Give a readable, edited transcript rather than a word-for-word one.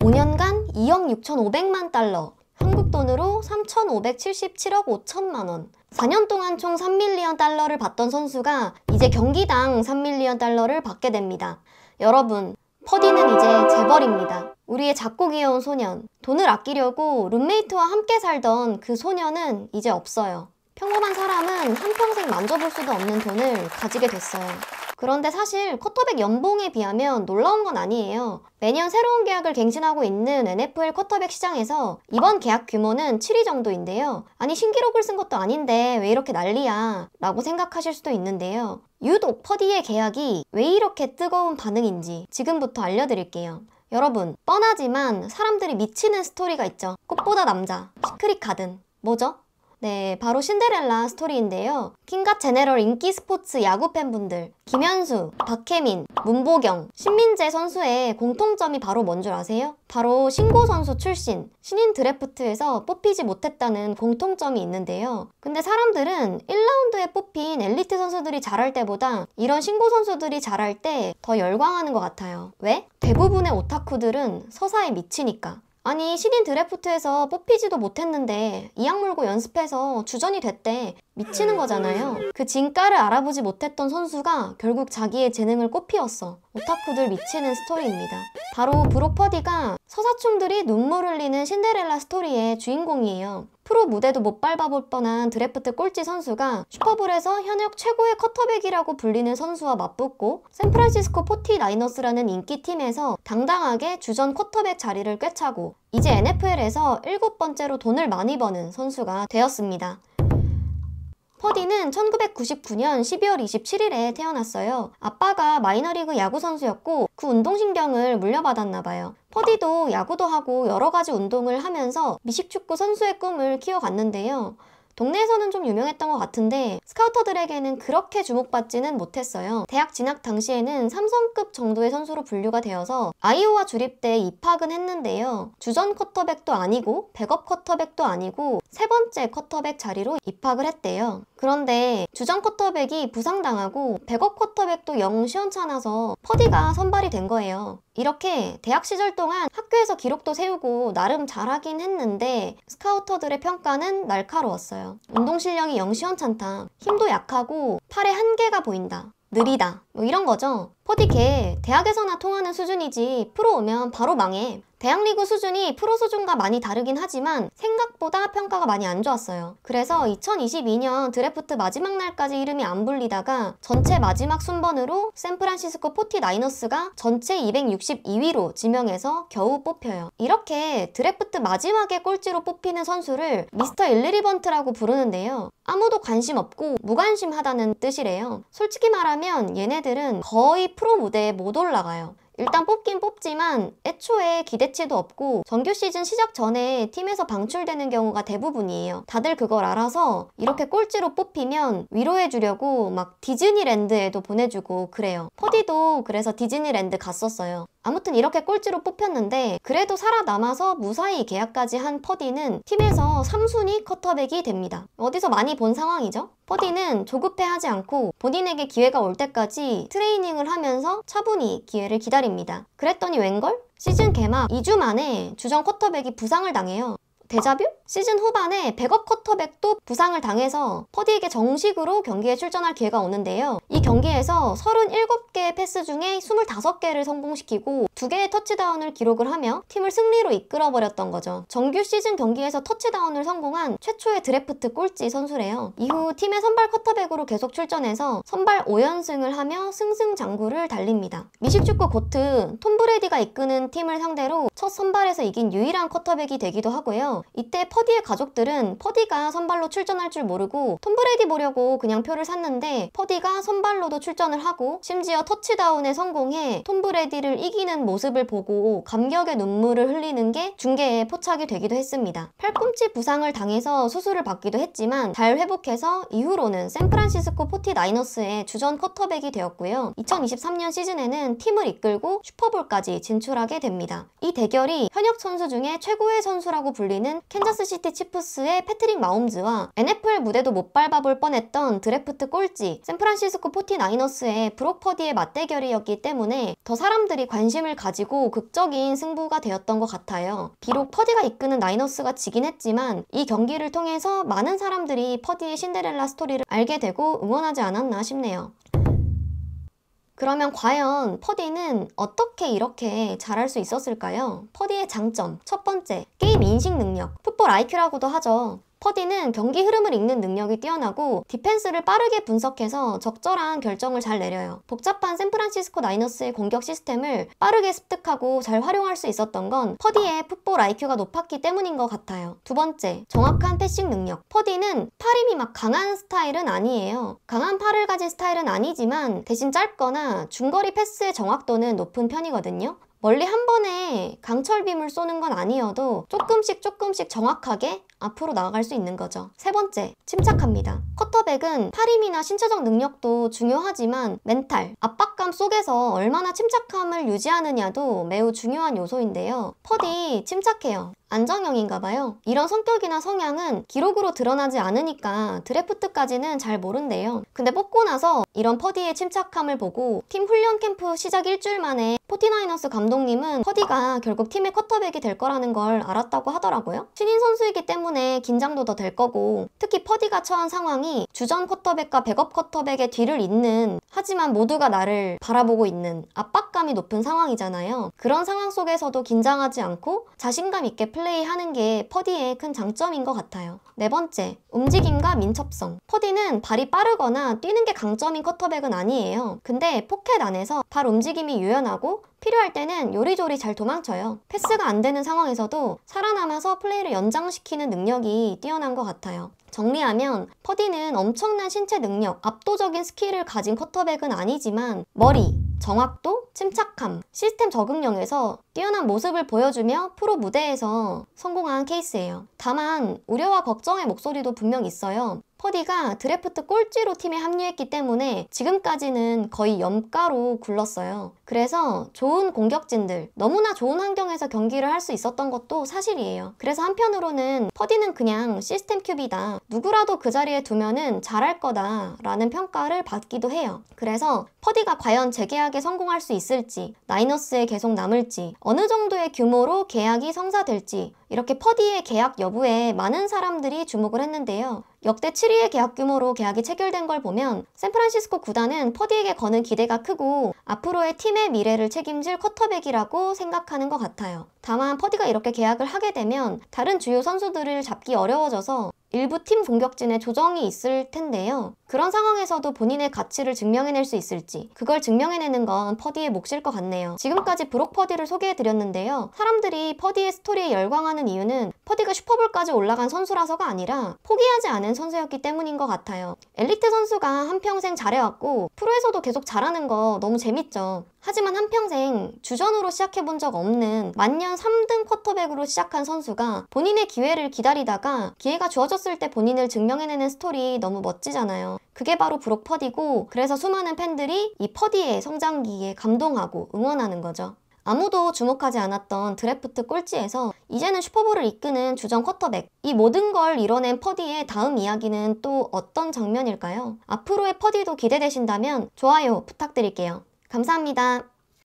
5년간 2억 6,500만 달러, 한국 돈으로 3,577억 5천만 원. 4년 동안 총 3밀리언 달러를 받던 선수가 이제 경기당 3밀리언 달러를 받게 됩니다. 여러분, 퍼디는 이제 재벌입니다. 우리의 작고 귀여운 소년. 돈을 아끼려고 룸메이트와 함께 살던 그 소년은 이제 없어요. 평범한 사람은 한평생 만져볼 수도 없는 돈을 가지게 됐어요. 그런데 사실 쿼터백 연봉에 비하면 놀라운 건 아니에요. 매년 새로운 계약을 갱신하고 있는 NFL 쿼터백 시장에서 이번 계약 규모는 7위 정도인데요. 아니 신기록을 쓴 것도 아닌데 왜 이렇게 난리야 라고 생각하실 수도 있는데요. 유독 퍼디의 계약이 왜 이렇게 뜨거운 반응인지 지금부터 알려드릴게요. 여러분, 뻔하지만 사람들이 미치는 스토리가 있죠. 꽃보다 남자, 시크릿 가든. 뭐죠? 네, 바로 신데렐라 스토리인데요. 킹갓 제네럴 인기 스포츠 야구 팬분들, 김현수, 박혜민, 문보경, 신민재 선수의 공통점이 바로 뭔 줄 아세요? 바로 신고 선수 출신, 신인 드래프트에서 뽑히지 못했다는 공통점이 있는데요. 근데 사람들은 1라운드에 뽑힌 엘리트 선수들이 잘할 때보다 이런 신고 선수들이 잘할 때 더 열광하는 것 같아요. 왜? 대부분의 오타쿠들은 서사에 미치니까. 아니 신인 드래프트에서 뽑히지도 못했는데 이악 물고 연습해서 주전이 됐대. 미치는 거잖아요. 그 진가를 알아보지 못했던 선수가 결국 자기의 재능을 꽃피웠어. 오타쿠들 미치는 스토리입니다. 바로 브록 퍼디가 서사충들이 눈물 흘리는 신데렐라 스토리의 주인공이에요. 프로 무대도 못 밟아볼 뻔한 드래프트 꼴찌 선수가 슈퍼볼에서 현역 최고의 쿼터백이라고 불리는 선수와 맞붙고 샌프란시스코 49어스라는 인기팀에서 당당하게 주전 쿼터백 자리를 꿰차고 이제 NFL에서 7번째로 돈을 많이 버는 선수가 되었습니다. 퍼디는 1999년 12월 27일에 태어났어요. 아빠가 마이너리그 야구 선수였고 그 운동신경을 물려받았나봐요. 퍼디도 야구도 하고 여러가지 운동을 하면서 미식축구 선수의 꿈을 키워갔는데요. 동네에서는 좀 유명했던 것 같은데 스카우터들에게는 그렇게 주목받지는 못했어요. 대학 진학 당시에는 삼성급 정도의 선수로 분류가 되어서 아이오와 주립대에 입학은 했는데요. 주전 쿼터백도 아니고 백업 쿼터백도 아니고 세 번째 쿼터백 자리로 입학을 했대요. 그런데 주전 쿼터백이 부상당하고 백업 쿼터백도 영 시원찮아서 퍼디가 선발이 된 거예요. 이렇게 대학 시절 동안 학교에서 기록도 세우고 나름 잘하긴 했는데 스카우터들의 평가는 날카로웠어요. 운동 실력이 영 시원찮다. 힘도 약하고 팔에 한계가 보인다. 느리다. 뭐 이런 거죠. 퍼디 걔 대학에서나 통하는 수준이지 프로 오면 바로 망해. 대학 리그 수준이 프로 수준과 많이 다르긴 하지만 생각보다 평가가 많이 안 좋았어요. 그래서 2022년 드래프트 마지막 날까지 이름이 안 불리다가 전체 마지막 순번으로 샌프란시스코 49어스가 전체 262위로 지명해서 겨우 뽑혀요. 이렇게 드래프트 마지막에 꼴찌로 뽑히는 선수를 미스터 일리리번트라고 부르는데요. 아무도 관심 없고 무관심하다는 뜻이래요. 솔직히 말하면 얘네들은 거의 프로 무대에 못 올라가요. 일단 뽑긴 뽑지만 애초에 기대치도 없고 정규 시즌 시작 전에 팀에서 방출되는 경우가 대부분이에요. 다들 그걸 알아서 이렇게 꼴찌로 뽑히면 위로해주려고 막 디즈니랜드에도 보내주고 그래요. 퍼디도 그래서 디즈니랜드 갔었어요. 아무튼 이렇게 꼴찌로 뽑혔는데 그래도 살아남아서 무사히 계약까지 한 퍼디는 팀에서 3순위 쿼터백이 됩니다. 어디서 많이 본 상황이죠? 퍼디는 조급해하지 않고 본인에게 기회가 올 때까지 트레이닝을 하면서 차분히 기회를 기다립니다. 그랬더니 웬걸? 시즌 개막 2주 만에 주전 쿼터백이 부상을 당해요. 데자뷰? 시즌 후반에 백업 쿼터백도 부상을 당해서 퍼디에게 정식으로 경기에 출전할 기회가 오는데요. 이 경기에서 37개의 패스 중에 25개를 성공시키고 2개의 터치다운을 기록을 하며 팀을 승리로 이끌어버렸던 거죠. 정규 시즌 경기에서 터치다운을 성공한 최초의 드래프트 꼴찌 선수래요. 이후 팀의 선발 쿼터백으로 계속 출전해서 선발 5연승을 하며 승승장구를 달립니다. 미식축구 고트 톰 브레이디가 이끄는 팀을 상대로 첫 선발에서 이긴 유일한 쿼터백이 되기도 하고요. 이때 퍼디의 가족들은 퍼디가 선발로 출전할 줄 모르고 톰 브레이디 보려고 그냥 표를 샀는데 퍼디가 선발로도 출전을 하고 심지어 터치다운에 성공해 톰 브레이디를 이기는 모습을 보고 감격의 눈물을 흘리는 게 중계에 포착이 되기도 했습니다. 팔꿈치 부상을 당해서 수술을 받기도 했지만 잘 회복해서 이후로는 샌프란시스코 49어스의 주전 쿼터백이 되었고요. 2023년 시즌에는 팀을 이끌고 슈퍼볼까지 진출하게 됩니다. 이 대결이 현역 선수 중에 최고의 선수라고 불리는 퍼디는 캔자스시티 치프스의 패트릭 마홈즈와 NFL 무대도 못 밟아볼 뻔했던 드래프트 꼴찌 샌프란시스코 49어스의 브록 퍼디의 맞대결이었기 때문에 더 사람들이 관심을 가지고 극적인 승부가 되었던 것 같아요. 비록 퍼디가 이끄는 나이너스가 지긴 했지만 이 경기를 통해서 많은 사람들이 퍼디의 신데렐라 스토리를 알게 되고 응원하지 않았나 싶네요. 그러면 과연 퍼디는 어떻게 이렇게 잘할 수 있었을까요? 퍼디의 장점, 첫 번째, 게임 인식 능력, 풋볼 IQ라고도 하죠. 퍼디는 경기 흐름을 읽는 능력이 뛰어나고 디펜스를 빠르게 분석해서 적절한 결정을 잘 내려요. 복잡한 샌프란시스코 나이너스의 공격 시스템을 빠르게 습득하고 잘 활용할 수 있었던 건 퍼디의 풋볼 IQ가 높았기 때문인 것 같아요. 두 번째, 정확한 패싱 능력. 퍼디는 팔 힘이 막 강한 스타일은 아니에요. 강한 팔을 가진 스타일은 아니지만 대신 짧거나 중거리 패스의 정확도는 높은 편이거든요. 멀리 한 번에 강철빔을 쏘는 건 아니어도 조금씩 정확하게 앞으로 나아갈 수 있는 거죠. 세 번째, 침착합니다. 쿼터백은 팔 힘이나 신체적 능력도 중요하지만 멘탈, 압박감 속에서 얼마나 침착함을 유지하느냐도 매우 중요한 요소인데요. 퍼디 침착해요. 안정형인가 봐요. 이런 성격이나 성향은 기록으로 드러나지 않으니까 드래프트까지는 잘 모른대요. 근데 뽑고 나서 이런 퍼디의 침착함을 보고 팀 훈련 캠프 시작 일주일 만에 49어스 감독님은 퍼디가 결국 팀의 쿼터백이 될 거라는 걸 알았다고 하더라고요. 신인 선수이기 때문에 긴장도 더 될 거고, 특히 퍼디가 처한 상황이 주전 쿼터백과 백업 쿼터백의 뒤를 잇는, 하지만 모두가 나를 바라보고 있는 압박감이 높은 상황이잖아요. 그런 상황 속에서도 긴장하지 않고 자신감 있게 플레이하는 게 퍼디의 큰 장점인 것 같아요. 네 번째, 움직임과 민첩성. 퍼디는 발이 빠르거나 뛰는 게 강점인 쿼터백은 아니에요. 근데 포켓 안에서 발 움직임이 유연하고 필요할 때는 요리조리 잘 도망쳐요. 패스가 안 되는 상황에서도 살아남아서 플레이를 연장시키는 능력이 뛰어난 것 같아요. 정리하면 퍼디는 엄청난 신체 능력, 압도적인 스킬을 가진 쿼터백은 아니지만 머리, 정확도, 침착함, 시스템 적응력에서 뛰어난 모습을 보여주며 프로 무대에서 성공한 케이스예요. 다만 우려와 걱정의 목소리도 분명 있어요. 퍼디가 드래프트 꼴찌로 팀에 합류했기 때문에 지금까지는 거의 염가로 굴렀어요. 그래서 좋은 공격진들, 너무나 좋은 환경에서 경기를 할 수 있었던 것도 사실이에요. 그래서 한편으로는 퍼디는 그냥 시스템 큐비다, 누구라도 그 자리에 두면은 잘할 거다 라는 평가를 받기도 해요. 그래서 퍼디가 과연 재계약에 성공할 수 있을지, 나이너스에 계속 남을지, 어느 정도의 규모로 계약이 성사될지, 이렇게 퍼디의 계약 여부에 많은 사람들이 주목을 했는데요. 역대 7위의 계약 규모로 계약이 체결된 걸 보면 샌프란시스코 구단은 퍼디에게 거는 기대가 크고 앞으로의 팀의 미래를 책임질 쿼터백이라고 생각하는 것 같아요. 다만 퍼디가 이렇게 계약을 하게 되면 다른 주요 선수들을 잡기 어려워져서 일부 팀 공격진에 조정이 있을 텐데요. 그런 상황에서도 본인의 가치를 증명해낼 수 있을지, 그걸 증명해내는 건 퍼디의 몫일 것 같네요. 지금까지 브록 퍼디를 소개해드렸는데요. 사람들이 퍼디의 스토리에 열광하는 이유는 퍼디가 슈퍼볼까지 올라간 선수라서가 아니라 포기하지 않은 선수였기 때문인 것 같아요. 엘리트 선수가 한평생 잘해왔고 프로에서도 계속 잘하는 거 너무 재밌죠. 하지만 한평생 주전으로 시작해본 적 없는 만년 3등 쿼터백으로 시작한 선수가 본인의 기회를 기다리다가 기회가 주어졌을 때 본인을 증명해내는 스토리 너무 멋지잖아요. 그게 바로 브록 퍼디고, 그래서 수많은 팬들이 이 퍼디의 성장기에 감동하고 응원하는 거죠. 아무도 주목하지 않았던 드래프트 꼴찌에서 이제는 슈퍼볼을 이끄는 주전 쿼터백, 이 모든 걸 이뤄낸 퍼디의 다음 이야기는 또 어떤 장면일까요? 앞으로의 퍼디도 기대되신다면 좋아요 부탁드릴게요. 감사합니다.